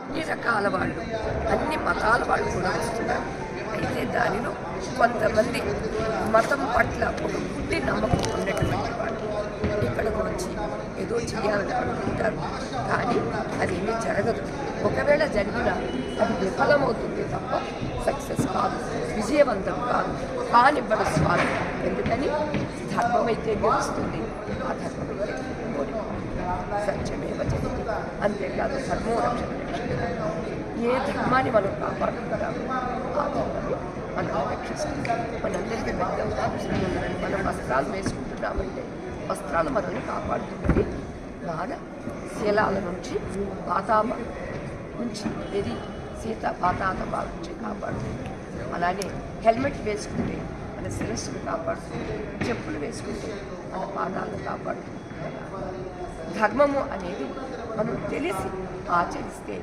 అన్ని రకాల వాళ్ళు, అన్ని మతాల వాళ్ళు కూడా వస్తున్నారు. అయితే దానిలో కొంతమంది మతం పట్ల ఒక గుడ్డి నమ్మకం ఉన్నటువంటి వాళ్ళు ఇక్కడకు వచ్చి ఏదో చేయాలని అనుకుంటారు. కానీ అది ఏమీ జరగదు. ఒకవేళ జరిగినా అది విఫలమవుతుంది తప్ప సక్సెస్ కాదు, విజయవంతం కాదు. కానివ్వడు స్వామి. ఎందుకని ధర్మమైతే గెలుస్తుంది, ఆ ధర్మమైతే సత్యమేవ జగతి. అంతేకాదు ధర్మో రక్షణ. ఏ ధర్మాన్ని మనం కాపాడుకుంటామో ఆ ధర్మమే మనం రక్షిస్తుంది. మనందరికీ పెద్ద అవసరం ఉందని మనం వస్త్రాలు వేసుకుంటున్నామంటే వస్త్రాలు మనల్ని కాపాడుతుంది. బాగా శీలాల నుంచి పాతాప నుంచి ఏది సీత పాతాప నుంచి కాపాడుతుంది. అలానే హెల్మెట్ వేసుకుంటే మన శిరస్సును కాపాడుతుంది, చెప్పులు వేసుకుంటే మన పాదాలను కాపాడుతుంది. ధర్మము అనేది మనం తెలిసి ఆచరిస్తే